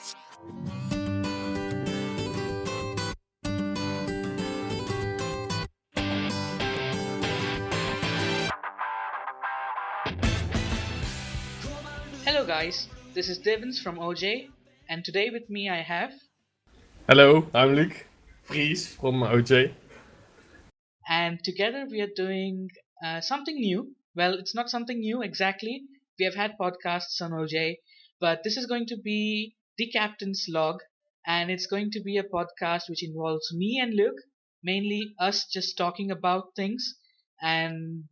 Hello, guys. This is Divvens from OJ, and today with me I have. Hello, I'm Luc Vries from OJ. And together we are doing something new. Well, it's not something new exactly. We have had podcasts on OJ, but this is going to be the Captain's Log, and it's going to be a podcast which involves me and Luke, mainly us just talking about things and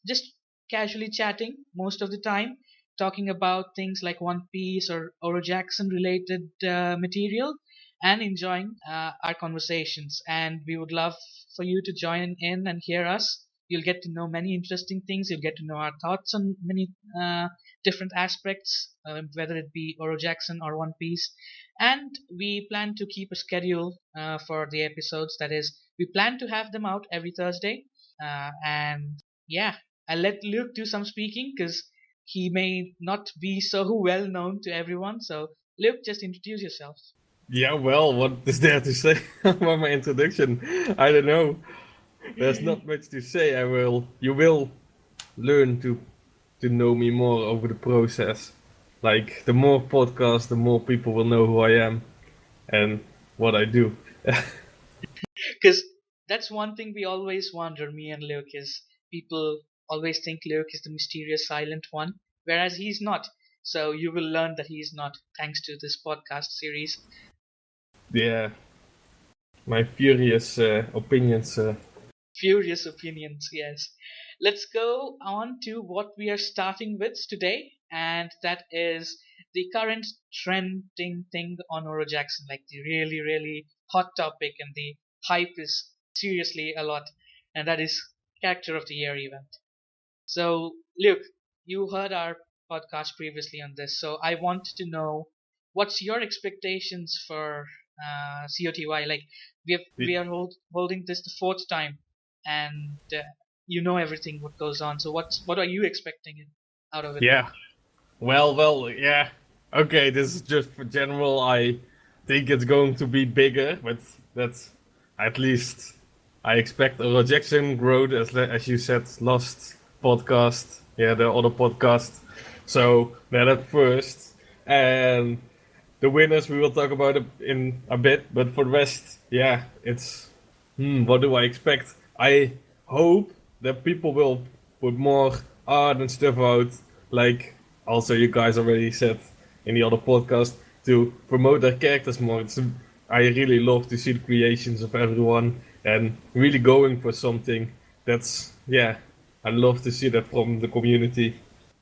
just casually chatting most of the time, talking about things like One Piece or Oro Jackson related material and enjoying our conversations. And we would love for you to join in and hear us. You'll get to know many interesting things. You'll get to know our thoughts on many different aspects, whether it be Oro Jackson or One Piece. And we plan to keep a schedule for the episodes. That is, we plan to have them out every Thursday. And yeah, I'll let Luke do some speaking because he may not be so well known to everyone. So, Luke, just introduce yourself. Yeah, well, what is there to say about my introduction? I don't know. There's not much to say. You will learn to know me more over the process. Like the more podcasts, the more people will know who I am and what I do. Because that's one thing we always wonder, me and Luke, is people always think Luke is the mysterious silent one, whereas he's not. So you will learn that he's not, thanks to this podcast series. Yeah, my furious opinions. Furious opinions, yes. Let's go on to what we are starting with today, and that is the current trending thing on Oro Jackson, like the really, really hot topic, and the hype is seriously a lot, and that is Character of the Year event. So, Luke, you heard our podcast previously on this, so I want to know what's your expectations for COTY. Like we are holding this the fourth time, and you know everything what goes on. So what are you expecting out of it? Yeah. Well, yeah. Okay, this is just for general. I think it's going to be bigger, but that's at least I expect a rejection growth as you said last podcast. Yeah, the other podcast. So that at first, and the winners we will talk about it in a bit. But for the rest, yeah, it's what do I expect? I hope that people will put more art and stuff out, like also you guys already said in the other podcast, to promote their characters more. I really love to see the creations of everyone and really going for something. That's yeah, I love to see that from the community.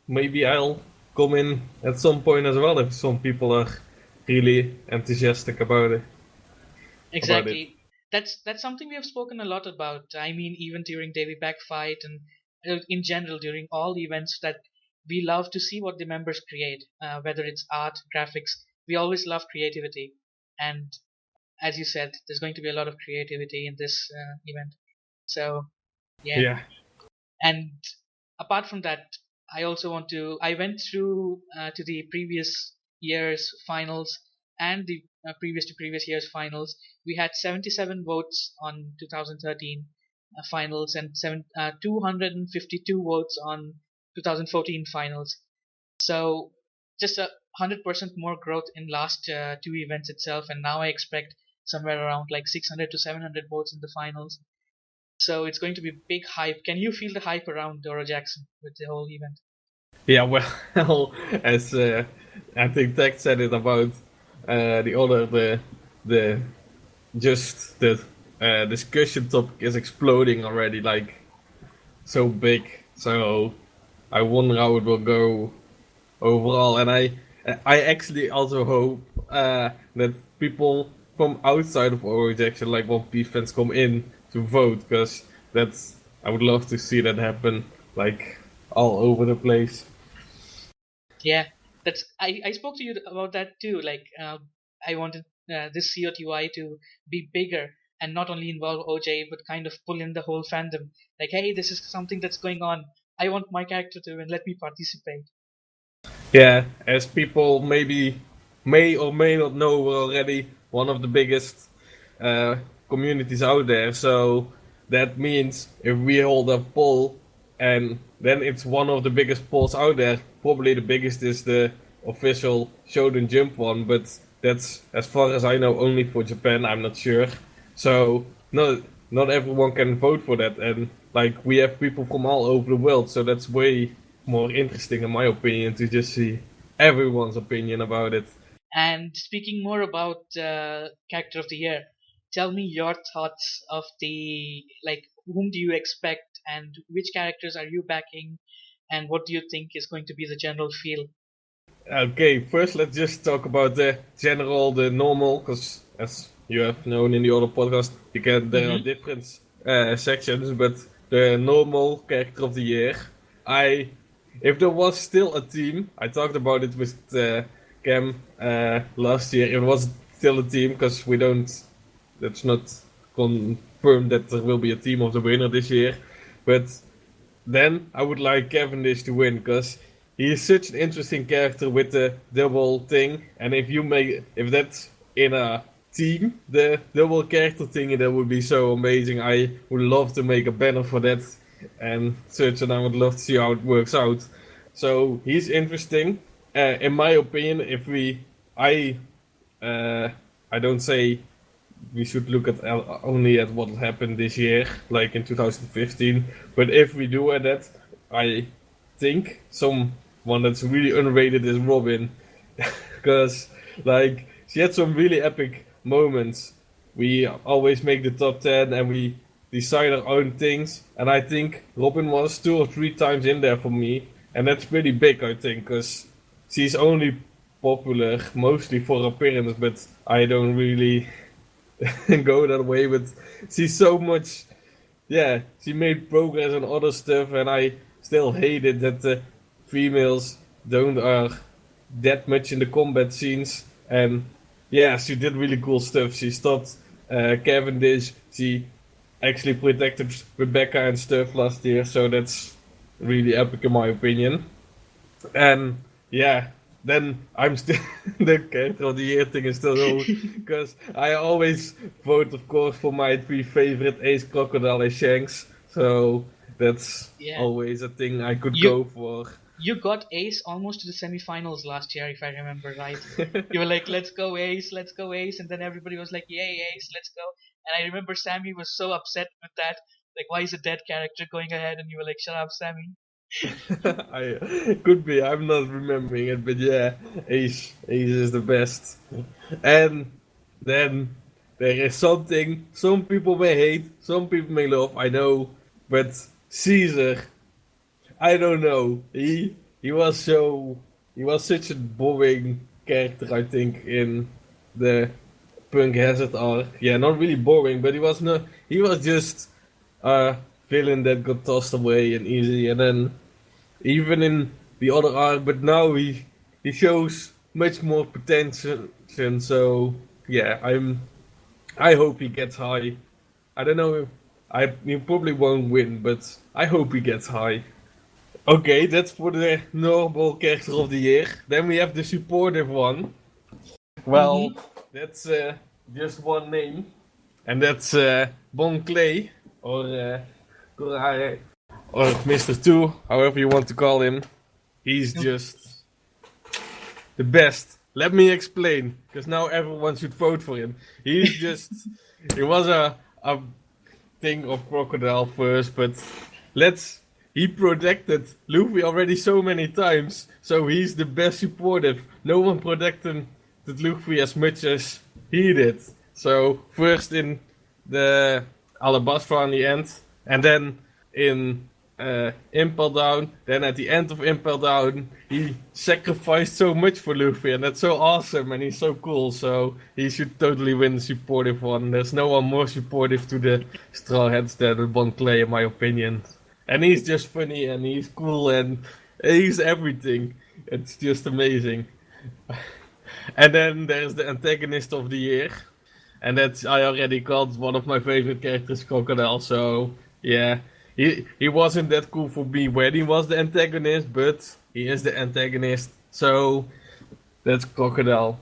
Maybe I'll come in at some point as well if some people are really enthusiastic about it. Exactly. That's something we have spoken a lot about. I mean, even during Davy Back Fight and in general during all events, that we love to see what the members create, whether it's art, graphics. We always love creativity, and as you said, there's going to be a lot of creativity in this event. So yeah, Yeah, and apart from that, I also want to. I went through to the previous year's finals and the previous to previous year's finals. We had 77 votes on 2013 finals and 252 votes on 2014 finals. So just 100% more growth in last two events itself, and now I expect somewhere around like 600 to 700 votes in the finals. So it's going to be big hype. Can you feel the hype around Dora Jackson with the whole event? yeah. Well, as I think Tech said it about the just the discussion topic is exploding already, like so big. So I wonder how it will go overall, and I actually also hope that people from outside of Oro Jackson, like One Piece fans, come in to vote, because that's I would love to see that happen, like all over the place. Yeah, I spoke to you about that too. Like I wanted this COTY to be bigger and not only involve OJ but kind of pull in the whole fandom. Like, hey, this is something that's going on. I want my character to win. Let me participate. Yeah, as people maybe may or may not know, we're already one of the biggest uh, communities out there. So that means if we hold a poll, and then it's one of the biggest polls out there. Probably the biggest is the official Shonen Jump one, but that's, as far as I know, only for Japan. I'm not sure. So not everyone can vote for that, and like we have people from all over the world, so that's way more interesting, in my opinion, to just see everyone's opinion about it. And speaking more about character of the year, tell me your thoughts of the like whom do you expect and which characters are you backing and what do you think is going to be the general feel? Okay, first let's just talk about the general, the normal, because as you have known in the other podcast, there are Mm-hmm. different sections, but the normal character of the year, I, if there was still a team, I talked about it with Cam last year. It was still a team because we don't. That's not confirmed that there will be a team of the winner this year, but then I would like Cavendish to win because he is such an interesting character with the double thing. And if that's in a team, the double character thing, that would be so amazing. I would love to make a banner for that and such, and I would love to see how it works out. So he's interesting. In my opinion, I, I don't say we should look at only at what happened this year, like in 2015. But if we do at that, I think someone that's really underrated is Robin, because like she had some really epic moments. We always make the top 10 and we decide our own things, and I think Robin was 2 or 3 times in there for me, and that's pretty big, I think, because she's only popular mostly for appearance, but I don't really go that way, but she's so much. Yeah, she made progress on other stuff, and I still hate it that the females don't are that much in the combat scenes. And yeah, she did really cool stuff. She stopped Cavendish. She actually protected Rebecca and stuff last year, so that's really epic in my opinion. And yeah, then I'm still the character of the year thing is still wrong because I always vote, of course, for my 3 favorite Ace, Crocodile, and Shanks. So that's Yeah. always a thing I could You go for. you got Ace almost to the semifinals last year, if I remember right. You were like, let's go Ace," and then everybody was like, "Yay, Ace, let's go!" And I remember Sammy was so upset with that, like, "Why is a dead character going ahead?" And you were like, "Shut up, Sammy." I could be. I'm not remembering it, but yeah, Ace is the best. And then there is something some people may hate, some people may love. I know, but Caesar, I don't know. He was such a boring character. I think in the Punk Hazard arc. Yeah, not really boring, but he was just a villain that got tossed away and easy, and then even in the other arc, but now he shows much more potential. So yeah, I hope he gets high. I don't know. He probably won't win, but I hope he gets high. Okay, that's for the normal character of the year. Then we have the supportive one. Well, Mm-hmm. that's just one name, and that's Bon Clay or Korai, or Mr. Two, however you want to call him. He's just the best. Let me explain, because now everyone should vote for him. He's just. He was a thing of Crocodile first, but let's. He protected Luffy already so many times, so he's the best supportive. No one protected Luffy as much as he did. So, first in the Alabastra in the end, and then in Impel Down. Then at the end of Impel Down, he sacrificed so much for Luffy, and that's so awesome, and he's so cool. So he should totally win the supportive one. There's no one more supportive to the Straw Hats than Bon Clay, in my opinion. And he's just funny, and he's cool, and he's everything. It's just amazing. And then there's the antagonist of the year, and that's I already called one of my favorite characters, Crocodile. So yeah, he wasn't that cool for me when he was the antagonist, but he is the antagonist. So that's Crocodile.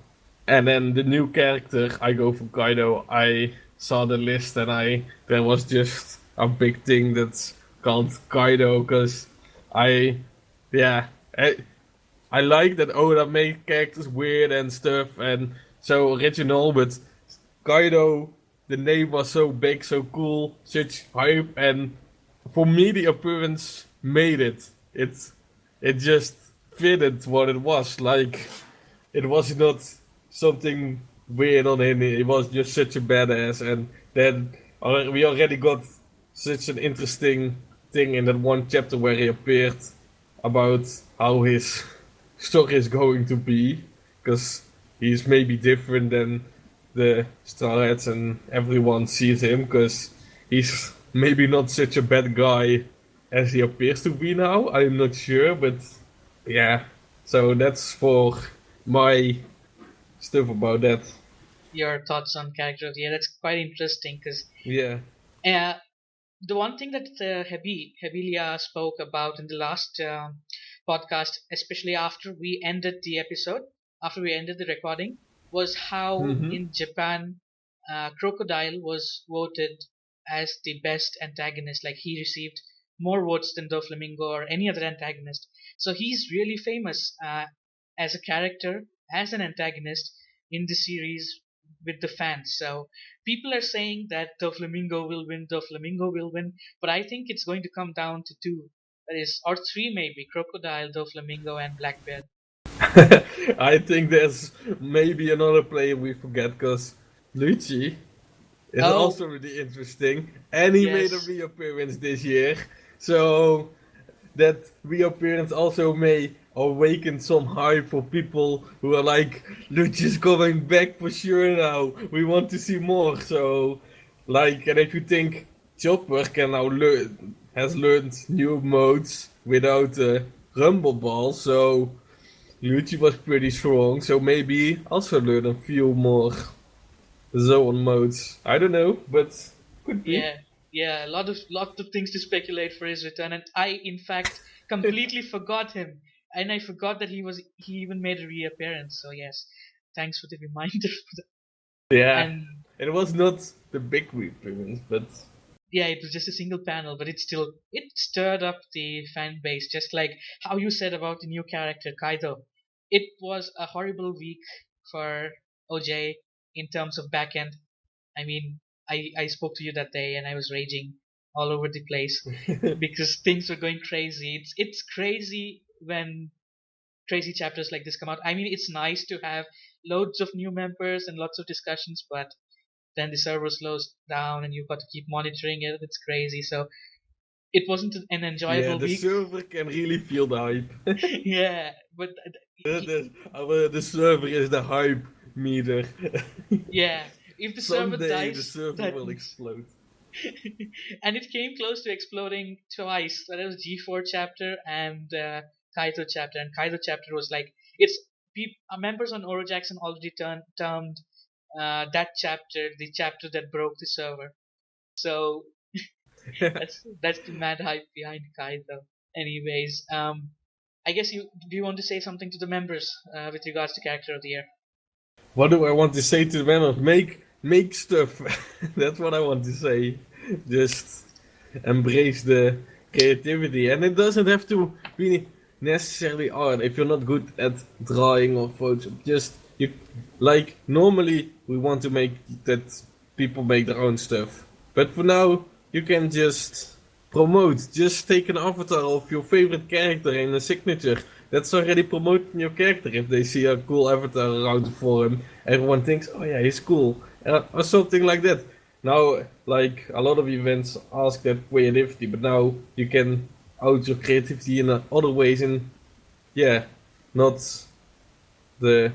And then the new character, I go for Kaido. I saw the list and there was just a big thing that's called Kaido because I, yeah, I like that Oda made characters weird and stuff and so original, but Kaido, the name was so big, so cool, such hype, and for me the appearance made it. It just fitted what it was. Like it was not something weird on him. He was just such a badass, and then we already got such an interesting thing in that one chapter where he appeared about how his story is going to be, because he's maybe different than the Straw Hats and everyone sees him, because he's maybe not such a bad guy as he appears to be now. I'm not sure, but yeah. So that's for my stuff about that. Your thoughts on characters? Yeah, that's quite interesting because Yeah. uh, the one thing that Hebelia spoke about in the last podcast, especially after we ended the episode, after we ended the recording, was how Mm-hmm. in Japan, Crocodile was voted as the best antagonist. Like he received more votes than Doflamingo or any other antagonist. So he's really famous as a character, as an antagonist in the series with the fans. So people are saying that Doflamingo will win, but I think it's going to come down to two. That is, or three maybe: Crocodile, Doflamingo, and Blackbeard. I think there's maybe another player we forget because Lucci is Oh, also really interesting, and he made a yes. reappearance this year. So that reappearance also may awaken some hype for people who are like, Lucci's coming back for sure now. We want to see more. So, like, and if you think Chopper can now has learned new modes without the Rumble Ball, so Lucci was pretty strong. So maybe also learn a few more zone modes. I don't know, but could be. Yeah, yeah, lot of things to speculate for his return, and I in fact completely forgot him, and I forgot that he even made a reappearance. So yes, thanks for the reminder. For that. Yeah, And it was not the big reappearance, but yeah, it was just a single panel, but it stirred up the fan base, just like how you said about the new character Kaido. It was a horrible week for OJ in terms of backend. I mean, I spoke to you that day and I was raging all over the place because things were going crazy. It's crazy when crazy chapters like this come out. I mean, it's nice to have loads of new members and lots of discussions, but then the server slows down and you've got to keep monitoring it. It's crazy. So it wasn't an yeah, enjoyable the week. server can really feel the hype. Yeah, but The server is the hype meter. yeah, if the server Someday the dies, server that will means explode. and it came close to exploding twice. That was G4 chapter and Kaito chapter. And Kaito chapter was like members on Oro Jackson already termed that chapter the chapter that broke the server. So that's the mad hype behind Kaito. Anyways, I guess you do you want to say something to the members with regards to character of the year? What do I want to say to the members? Make stuff. That's what I want to say. Just embrace the creativity, and it doesn't have to be necessarily art. If you're not good at drawing or photos, just you like normally we want to make that people make their own stuff, but for now you can just promote. Just take an avatar of your favorite character in a signature. That's already promoting your character. If they see a cool avatar around the forum, everyone thinks, "Oh yeah, he's cool," or something like that. Now, like a lot of events ask that creativity, but now you can out your creativity in other ways, and yeah, not the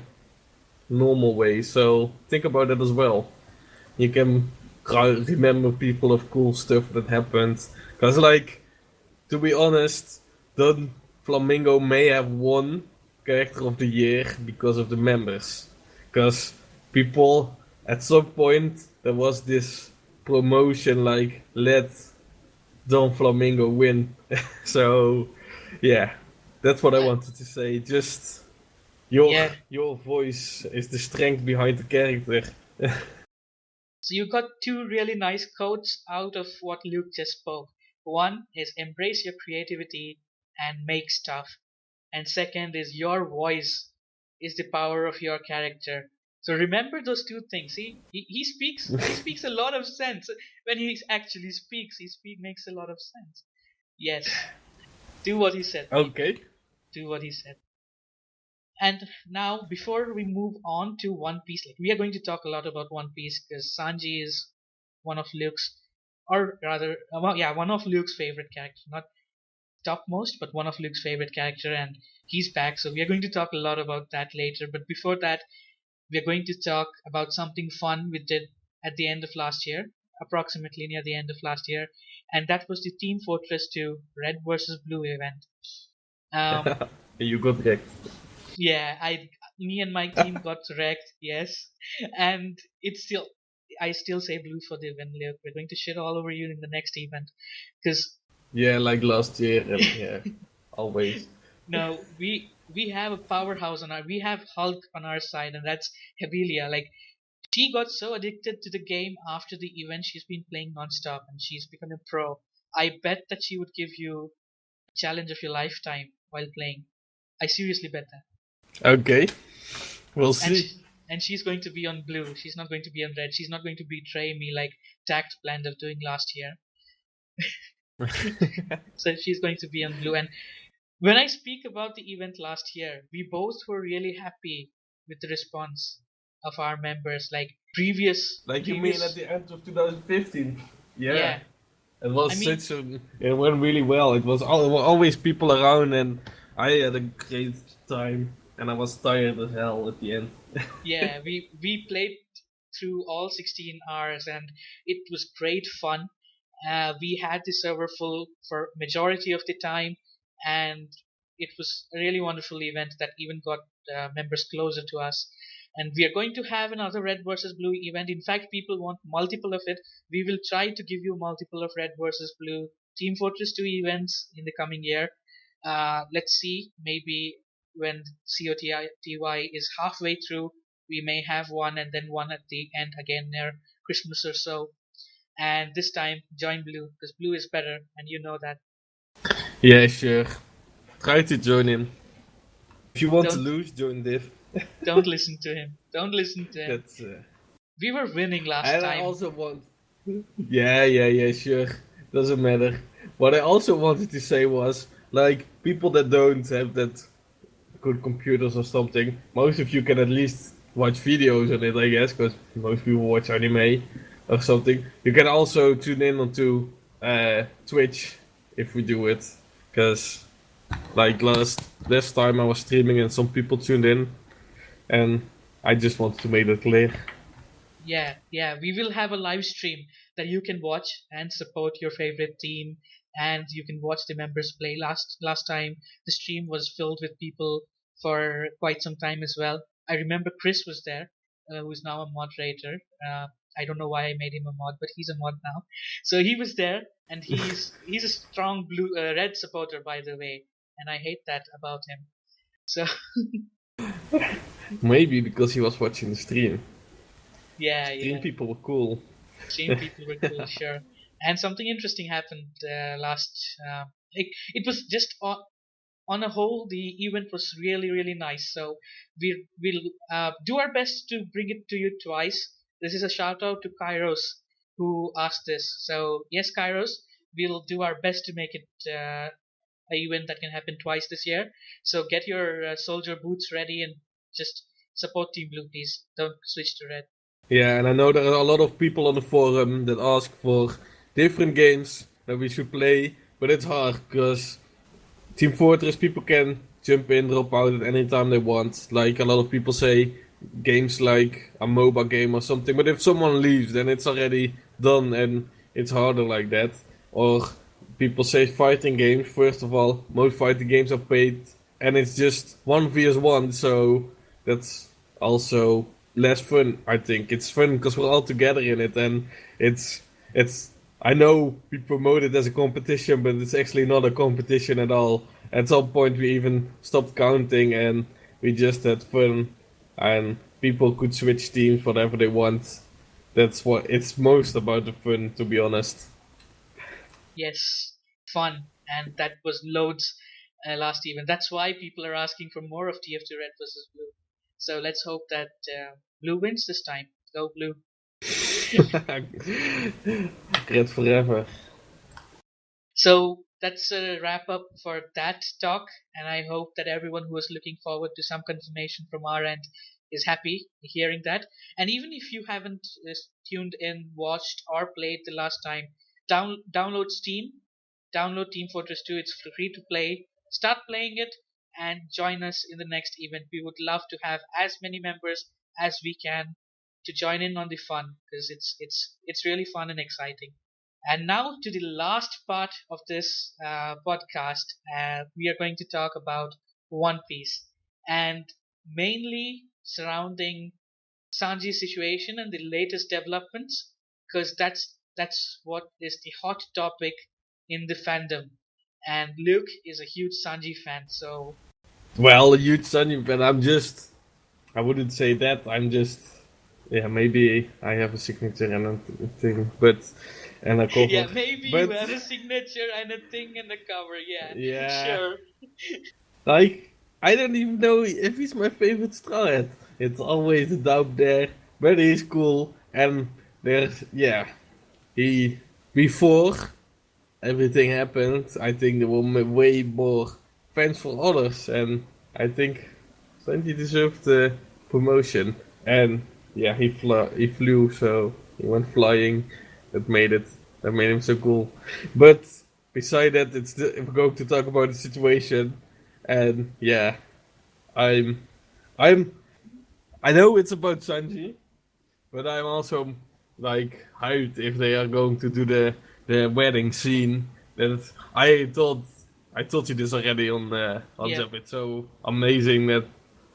normal way. So think about that as well. You can remember people of cool stuff that happened, because like to be honest, Don Flamingo may have won Character of the Year because of the members. Because people, at some point, there was this promotion like, let Don Flamingo win. So, yeah, that's what I wanted to say. Just Your Yeah. your voice is the strength behind the character. So you got two really nice quotes out of what Luke just spoke. One is embrace your creativity and make stuff. And second is your voice is the power of your character. So remember those two things. See, he speaks a lot of sense. When he actually speaks, makes a lot of sense. Yes. Do what he said, people. Okay. Do what he said. And now, before we move on to One Piece, like we are going to talk a lot about One Piece because Sanji is one of Luke's, or rather, one of Luke's favorite characters. Not topmost, but one of Luke's favorite character, and he's back. So we are going to talk a lot about that later. But before that, we are going to talk about something fun we did at the end of last year, approximately near the end of last year, and that was the Team Fortress 2 Red versus Blue event. Um, You got wrecked. Yeah, me and my team got wrecked. Yes, and I still say blue for the win, Luke. We're going to shit all over you in the next event, because Yeah, like last year. Yeah, always. no, we have a powerhouse we have Hulk on our side, and that's Hebelia. Like she got so addicted to the game after the event, she's been playing nonstop, and she's become a pro. I bet that she would give you a challenge of your lifetime while playing. I seriously bet that. Okay, we'll and see. sh- and she's going to be on blue. She's not going to be on red. She's not going to betray me like Tact planned of doing last year. So she's going to be on blue. And when I speak about the event last year, we both were really happy with the response of our members. Like Like you mean at previous, the end of 2015? Yeah. yeah. It I was mean, such a. It went really well. It was always people around, and I had a great time. And I was tired as hell at the end. yeah, we played through all 16 hours, and it was great fun. We had the server full for majority of the time, and it was a really wonderful event that even got members closer to us. And we are going to have another red versus blue event. In fact, people want multiple of it. We will try to give you multiple of red versus blue Team Fortress 2 events in the coming year. Let's see, maybe when COTY is halfway through, we may have one and then one at the end again near Christmas or so. And this time, join blue because blue is better, and you know that. Yeah, sure. Try to join in. If you want to Don't lose, join Div. don't listen to him. Don't listen to him. That's. We were winning last And I time. also want. Yeah, sure. Doesn't matter. What I also wanted to say was, like, people that don't have that good computers or something, most of you can at least watch videos on it, I guess, because most people watch anime or something. You can also tune in onto Twitch if we do it, because like last time I was streaming and some people tuned in, and I just wanted to make that clear. Yeah. We will have a live stream that you can watch and support your favorite team, and you can watch the members play. Last time, the stream was filled with people for quite some time as well. I remember Chris was there, who is now a moderator. I don't know why I made him a mod, but he's a mod now. So he was there, and he's a strong red supporter, by the way, and I hate that about him. So Maybe because he was watching the stream. Stream yeah. people were cool. Stream people were cool, sure. And something interesting happened last. It was just on a whole, the event was really nice. So we'll do our best to bring it to you twice. This is a shout out to Kairos who asked this. So yes, Kairos, we'll do our best to make it a event that can happen twice this year. So get your soldier boots ready and just support Team Blue, please. Don't switch to red. Yeah, and I know there are a lot of people on the forum that ask for different games that we should play, but it's hard because Team Fortress people can jump in, drop out at any time they want. Like a lot of people say, games like a MOBA game or something, but if someone leaves, then it's already done and it's harder like that. Or people say fighting games, first of all, most fighting games are paid and it's just 1v1, so that's also less fun, I think. It's fun because we're all together in it, and it's. I know we promote it as a competition, but it's actually not a competition at all. At some point, we even stopped counting, and we just had fun, and people could switch teams whatever they want. That's what it's most about, the fun, to be honest. Yes, fun, and that was loads last event. That's why people are asking for more of TF2 Red versus Blue. So let's hope that Blue wins this time. Go Blue. Red forever. So that's a wrap up for that talk, and I hope that everyone who was looking forward to some confirmation from our end is happy hearing that. And even if you haven't tuned in, watched, or played the last time, download Steam, download Team Fortress 2. It's free to play. Start playing it and join us in the next event. We would love to have as many members as we can to join in on the fun because it's really fun and exciting. And now to the last part of this podcast, we are going to talk about One Piece and mainly surrounding Sanji's situation and the latest developments, because that's what is the hot topic in the fandom. And Luke is a huge Sanji fan, so Well, a huge Sunny fan. I wouldn't say that. I'm just, yeah, maybe I have a signature and a thing, but and a yeah, cover, maybe you but have a signature and a thing and a cover. Yeah, yeah, sure. like I don't even know if he's my favorite Straw Hat. It's always a doubt there, but he's cool, and there's yeah, he before everything happened, I think there were way more fans for others, and I think Sanji deserved the promotion. And yeah, he flew, so he went flying. That made it. That made him so cool. But beside that, we're going to talk about the situation, and yeah, I'm, I'm, I know it's about Sanji, but I'm also like hyped if they are going to do the wedding scene. That I told you this already on Yeah, Zap. It's so amazing that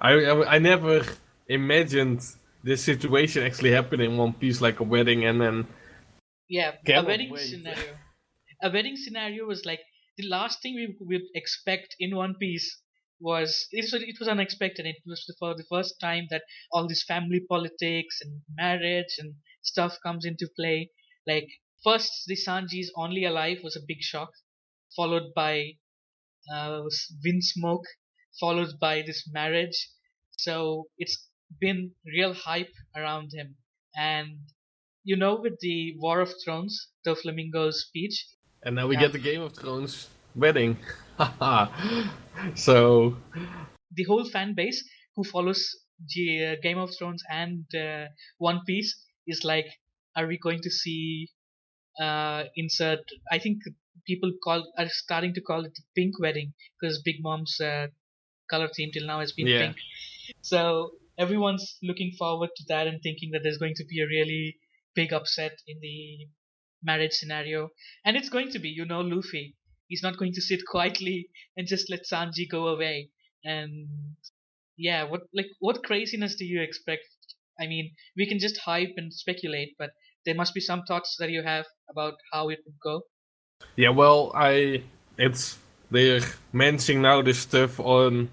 I never imagined this situation actually happening in One Piece, like a wedding, and then yeah, a cannot wedding wait. scenario. A wedding scenario was like the last thing we would expect in One Piece was it was unexpected. It was for the first time that all this family politics and marriage and stuff comes into play. Like first, the Sanji's only alive was a big shock, followed by wind smoke, followed by this marriage. So it's been real hype around him, and with the War of Thrones, the Flamingo's speech. And now we Yeah, get the Game of Thrones wedding. So the whole fan base who follows Game of Thrones and One Piece is like, are we going to see insert? I think people are starting to call it the pink wedding because Big Mom's color theme till now has been yeah, pink. So everyone's looking forward to that and thinking that there's going to be a really big upset in the marriage scenario, and it's going to be, Luffy. He's not going to sit quietly and just let Sanji go away. And yeah, what craziness do you expect? I mean, we can just hype and speculate, but there must be some thoughts that you have about how it would go. yeah. Well, it's they're mentioning now this stuff on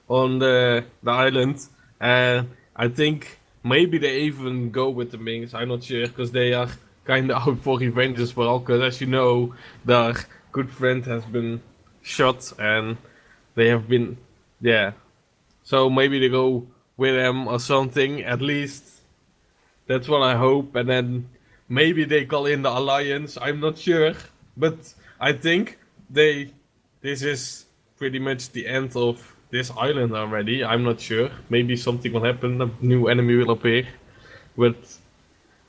the island, and I think maybe they even go with the Minks. I'm not sure because they are kind of out for revenge as well. Because as you know, their good friend has been shot, and they have been yeah. So maybe they go with them or something. At least that's what I hope. And then maybe they call in the alliance. I'm not sure, but I think they. This is pretty much the end of this island already. I'm not sure. Maybe something will happen. A new enemy will appear, but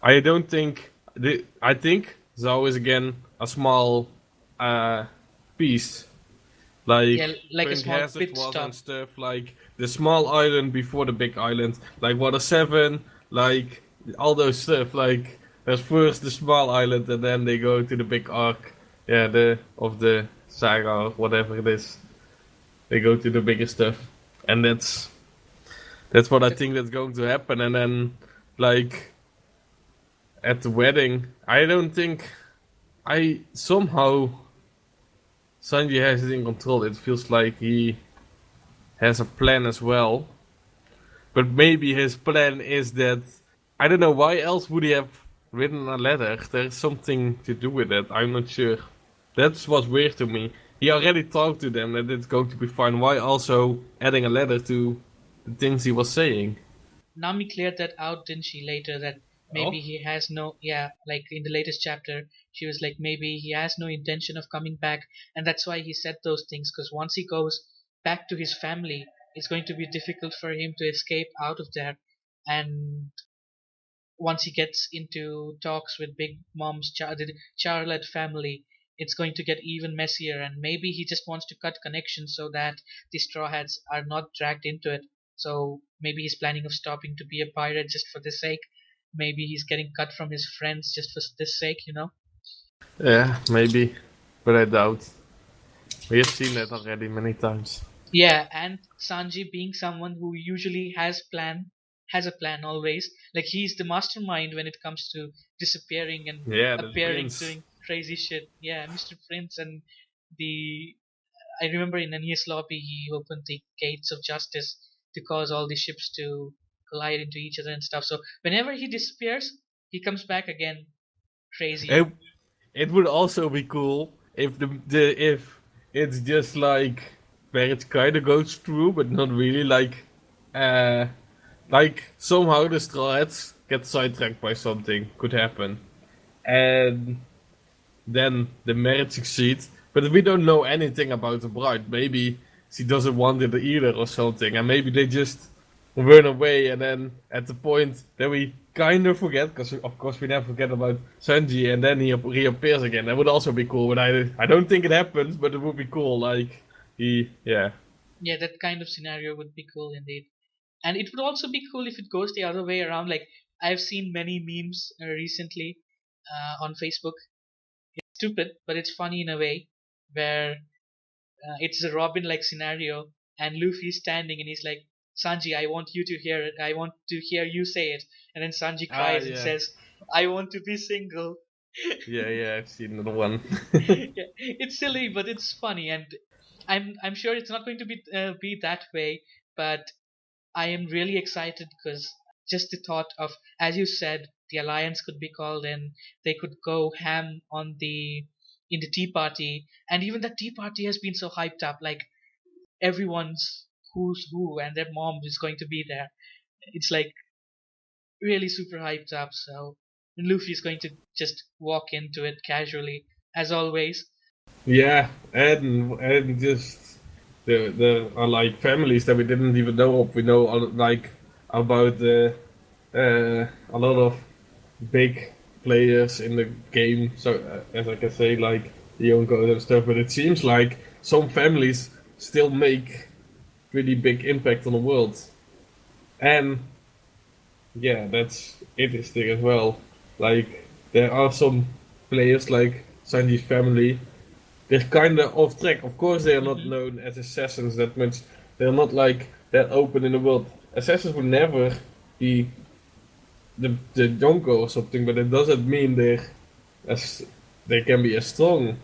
I don't think. I think Zhao is again a small piece, Yeah, like like a Punk small Hazard pit was and stop. stuff. Like the small island before the big island, like Water 7, like all those stuff. Like there's first the small island, and then they go to the big arc. Yeah, the saga or whatever it is. They go to the bigger stuff, and that's what I So, think that's going to happen. And then, like at the wedding, I don't think I somehow Sanji has it in control. It feels like he has a plan as well. But maybe his plan is that I don't know why else would he have written a letter. There's something to do with it. I'm not sure. That's what's weird to me. He already talked to them that it's going to be fine. Why also adding a letter to the things he was saying? Nami cleared that out, didn't she, later, that maybe Oh, he has no, yeah, like in the latest chapter, she was like, maybe he has no intention of coming back, and that's why he said those things, because once he goes back to his family, it's going to be difficult for him to escape out of there. And once he gets into talks with Big Mom's the Charlotte family, it's going to get even messier. And maybe he just wants to cut connections so that the Straw Hats are not dragged into it. So maybe he's planning of stopping to be a pirate just for this sake. Maybe he's getting cut from his friends just for this sake, you know? yeah, maybe. But I doubt. We have seen that already many times. Yeah, and Sanji being someone who usually has a plan always. Like he's the mastermind when it comes to disappearing and Yeah, the appearing prince. doing crazy shit. Yeah, Mr. Prince and the I remember in Ania's lobby he opened the gates of justice to cause all the ships to collide into each other and stuff. So whenever he disappears, he comes back again crazier. It, it would also be cool if the if it's just like where it kind of goes through, but not really uh like somehow the straw hats get sidetracked by something could happen, and then the marriage succeeds. But we don't know anything about the bride. Maybe she doesn't want it either or something, and maybe they just run away. And then at the point that we kind of forget, because of course we never forget about Sanji, and then he reappears again. That would also be cool. But I don't think it happens. But it would be cool. Like yeah. Yeah, that kind of scenario would be cool indeed. And it would also be cool if it goes the other way around. Like I've seen many memes recently on Facebook. Stupid, but it's funny in a way, where it's a Robin-like scenario, and Luffy's standing and he's like, "Sanji, I want you to hear it. I want to hear you say it." And then Sanji Ah, cries and yeah. says, "I want to be single." Yeah, yeah, I've seen another one. Yeah, it's silly, but it's funny, and I'm sure it's not going to be that way, but I am really excited because just the thought of, as you said, the alliance could be called in. They could go ham on the in the tea party, and even the tea party has been so hyped up. Like everyone's who's who, and their mom is going to be there. It's like really super hyped up. So and Luffy is going to just walk into it casually, as always. Yeah, and just there are like families that we didn't even know of. We know like about a lot of big players in the game. So as I can say, like the Yonkos and stuff. But it seems like some families still make pretty big impact on the world, and yeah, that's interesting as well. Like there are some players like Sanji's family. They're kind of off track. Of course, they are not Hmm. known as assassins that much. They're not like that open in the world. Assassins would never be the Jonko or something, but it doesn't mean as they can be as strong.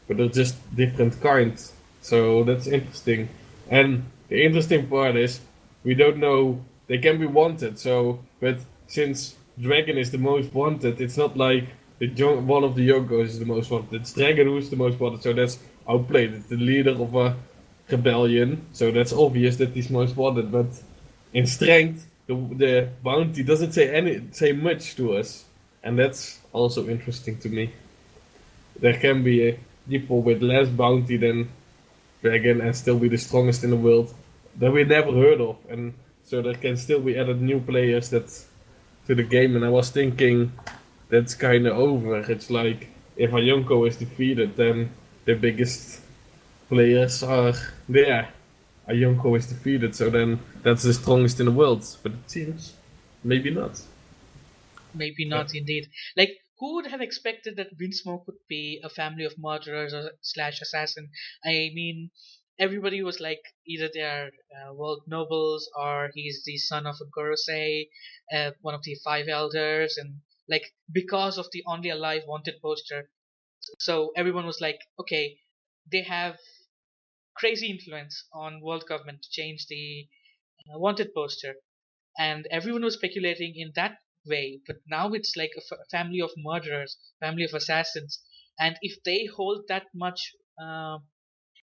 But they're just different kinds. So that's interesting. And the interesting part is we don't know they can be wanted. So, but since Dragon is the most wanted, it's not like one of the Yonkos is the most wanted. It's Dragon who's the most wanted. So that's outplayed. It's the leader of a rebellion. So that's obvious that he's most wanted. But in strength, the bounty doesn't say much to us, and that's also interesting to me. There can be people with less bounty than Dragon and still be the strongest in the world that we never heard of, and so there can still be added new players that to the game. And I was thinking that's kind of over. It's like if a Yonko is defeated, then the biggest players are there. A Yonko is defeated, so then that's the strongest in the world. But it seems maybe not. Maybe Uh, not indeed. Like, who would have expected that Winsmoke would be a family of murderers or slash assassin? I mean, everybody was like, either they are world nobles or he's the son of a Gorosei, one of the five elders, and like because of the only alive wanted poster. So everyone was like, okay, they have crazy influence on world government to change the wanted poster. and everyone was speculating in that way. But now it's like a family of murderers, family of assassins, and if they hold that much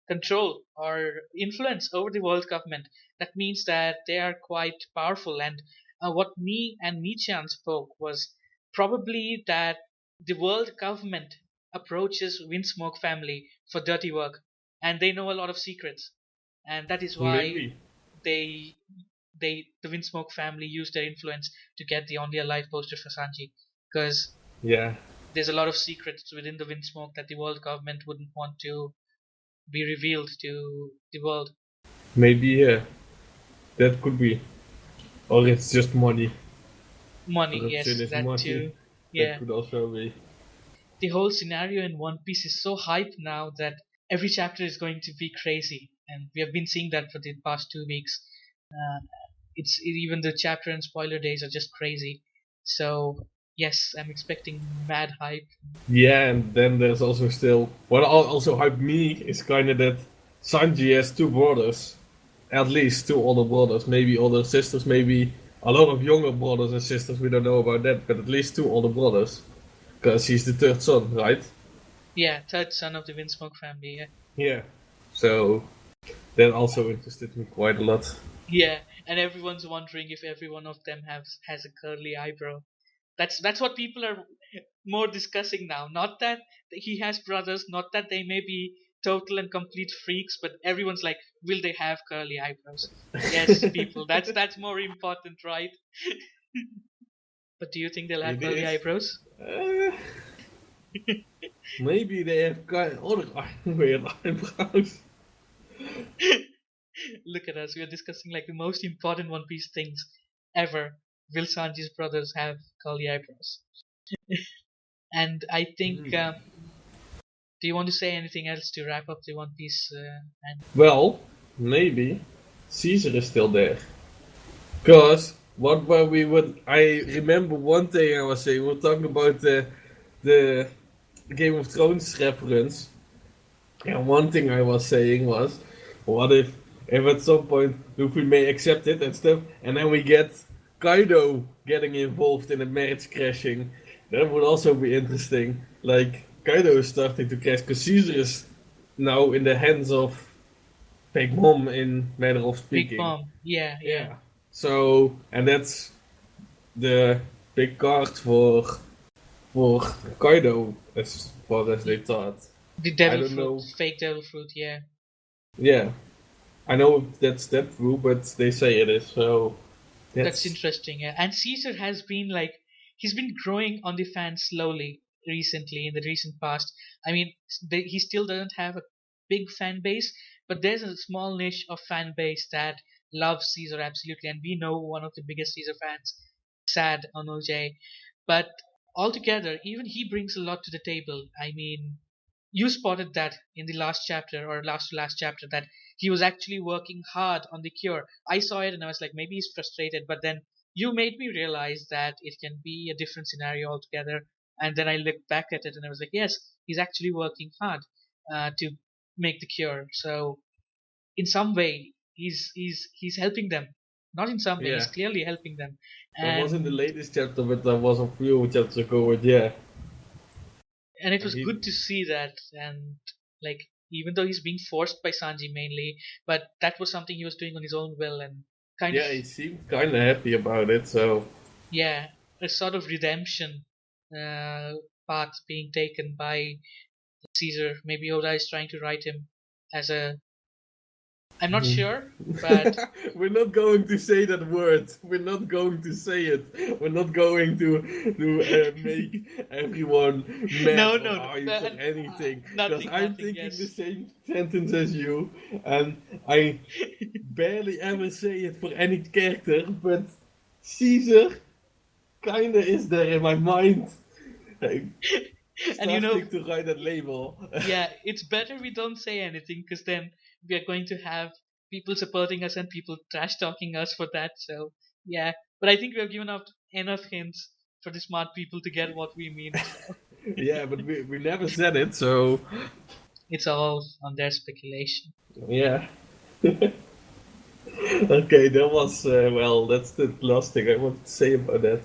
control or influence over the world government, that means that they are quite powerful. And what me and Michan spoke was probably that the world government approaches Windsmoke family for dirty work, and they know a lot of secrets, and that is why Maybe. they the Windsmoke family use their influence to get the only alive poster for Sanji, because Yeah. there's a lot of secrets within the Windsmoke that the world government wouldn't want to be revealed to the world. Maybe, yeah. That could be. Or it's just money. Money, Corruption yes, is that money. too. That Yeah, could also be. the whole scenario in One Piece is so hype now that every chapter is going to be crazy, and we have been seeing that for the past 2 weeks. Uh, even the chapter and spoiler days are just crazy. So yes, I'm expecting mad hype. Yeah, and then there's also still. What also hyped me is kind of that Sanji has two brothers. At least two older brothers. Maybe older sisters, maybe a lot of younger brothers and sisters. We don't know about that, but at least two older brothers. Because he's the third son, right? Yeah, third son of the Windsmoke family. Yeah, Yeah. So that also interested me quite a lot. yeah, and everyone's wondering if every one of them has a curly eyebrow. That's what people are more discussing now. Not that he has brothers, not that they may be total and complete freaks, but everyone's like, will they have curly eyebrows? Yes, people. That's more important, right? But do you think they'll have It curly is. eyebrows? Uh, maybe they have kind of other weird eyebrows. Look at us. We are discussing like the most important One Piece things ever. Will Sanji's brothers have curly eyebrows? And I think. Hmm. Do you want to say anything else to wrap up the One Piece? And Well, maybe Caesar is still there. Because what were we would I remember one thing I was saying, we were talking about the Game of Thrones reference. And one thing I was saying was, what if at some point Luffy may accept it and stuff, and then we get Kaido getting involved in a marriage crashing? That would also be interesting. Like Kaido is starting to crash because Caesar is now in the hands of Big Mom in manner of Big speaking. Mom. Yeah, yeah. Yeah. So and that's the big card for Kaido as far as they The, thought. the I devil don't fruit, know. fake devil fruit. Yeah, Yeah, I know if that's that true, but they say it is. So that's that's interesting. Yeah, and Caesar has been like he's been growing on the fans slowly recently in the recent past. I mean, he still doesn't have a big fan base, but there's a small niche of fan base that loves Caesar absolutely, and we know one of the biggest Caesar fans, Sad on OJ. But altogether, even he brings a lot to the table. I mean, you spotted that in the last chapter or last to last chapter that he was actually working hard on the cure. I saw it and I was like, maybe he's frustrated, but then you made me realize that it can be a different scenario altogether. And then I looked back at it and I was like, yes, he's actually working hard to make the cure. So in some way, he's helping them. Not in some way, he's yeah. clearly helping them. That wasn't the And latest chapter, but that was a few chapters ago. But yeah, and it was he good to see that. And like even though he's being forced by Sanji mainly, but that was something he was doing on his own will and kind of, yeah he seemed kind of happy about it. So yeah, a sort of redemption uh, path being taken by Caesar. Maybe Oda is trying to write him as a, I'm not sure, but we're not going to say that word. We're not going to say it. We're not going to make everyone mad no, or no, no, hyped or anything. Because nothing, I'm nothing. thinking the Yes, same sentence as you, and I barely ever say it for any character, but Caesar kinda is there in my mind. Like, and you know, starting to write that label. yeah, it's better we don't say anything because then we are going to have people supporting us and people trash talking us for that. So yeah, but I think we have given out enough hints for the smart people to get what we mean. So Yeah, but we never said it, so it's all on their speculation. yeah. Okay, that was well. That's the last thing I want to say about that.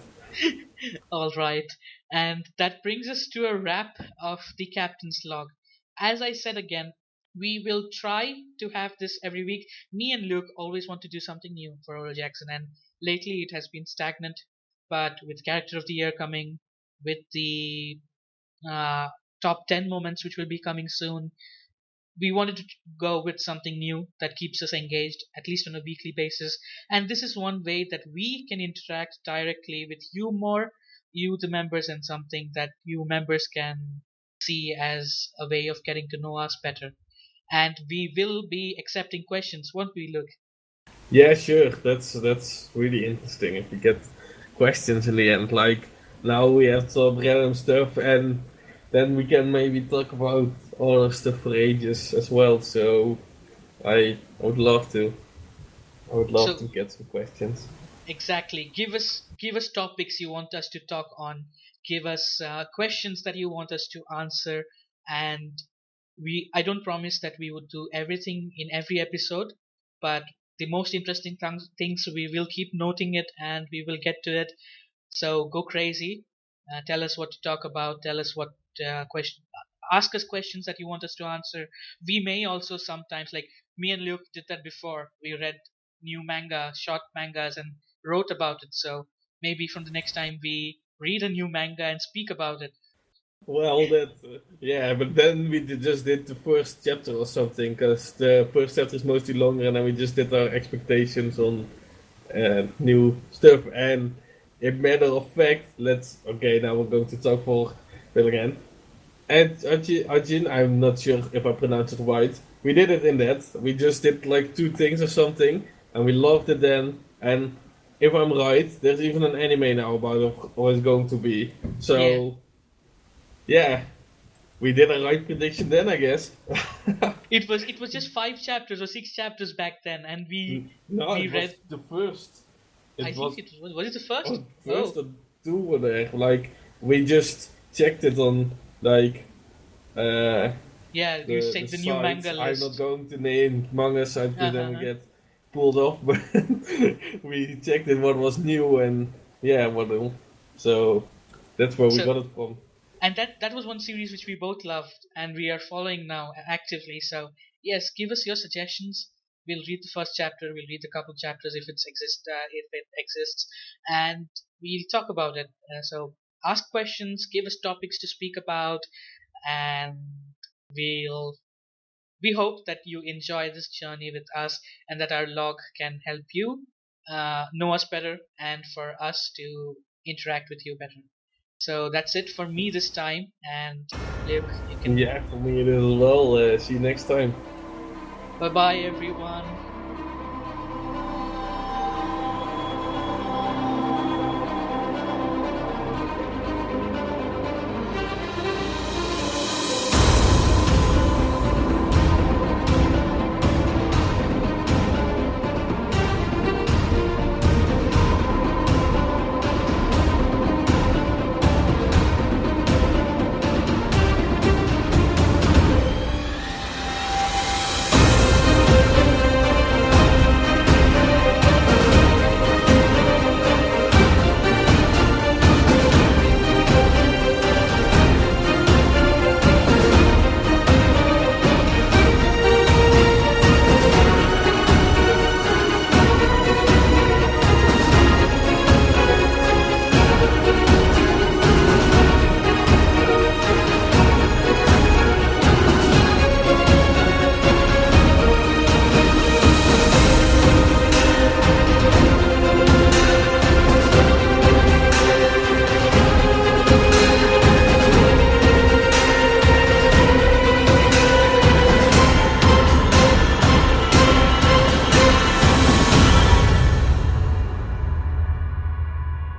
All right. And that brings us to a wrap of the captain's log. As I said again, we will try to have this every week. Me and Luke always want to do something new for Oro Jackson, and lately it has been stagnant. But with Character of the Year coming, with the uh, top 10 moments which will be coming soon, we wanted to go with something new that keeps us engaged, at least on a weekly basis. And this is one way that we can interact directly with you more, you, the members, and something that you members can see as a way of getting to know us better. And we will be accepting questions, won't we, Luke? Yeah, sure. That's really interesting. If we get questions in the end, like now we have some random stuff, and then we can maybe talk about other stuff for ages as well. So I would love to. I would love to So, get some questions. exactly. Give us topics you want us to talk on. Give us questions that you want us to answer, and we I don't promise that we would do everything in every episode, but the most interesting things we will keep noting it and we will get to it. So go crazy. Tell us what to talk about. Tell us what question. Ask us questions that you want us to answer. We may also sometimes, like me and Luke did that before. We read new manga, short mangas, and wrote about it. So maybe from the next time we read a new manga and speak about it. Well, that yeah, but then we just did the first chapter or something, because the first chapter is mostly longer, and then we just did our expectations on new stuff. And in matter of fact, let's okay. Now we're going to talk for Bill again. And Ajin, I'm not sure if I pronounced it right. We did it in that. We just did like two things or something, and we loved it then. And if I'm right, there's even an anime now about it, what it's going to be. Yeah, So yeah, we did a right prediction then, I guess. it was just 5 chapters or 6 chapters back then, and No, we it was read. the first. I It think was it was it the first? first Oh, or two were there. Like we just checked it on like uh, yeah, you the said the new sites. manga I'm not list. going to name manga sites because then we Uh-huh. get pulled off. But we checked it what was new and yeah, what so that's where we So, got it from. and that was one series which we both loved and we are following now actively. So yes, give us your suggestions. We'll read the first chapter. We'll read a couple chapters if it exists, and we'll talk about it. So ask questions, give us topics to speak about, and we'll we hope that you enjoy this journey with us and that our log can help you know us better and for us to interact with you better. So that's it for me this time. And Luke, you can. Yeah, for me it is as well. See you next time. Bye bye, everyone.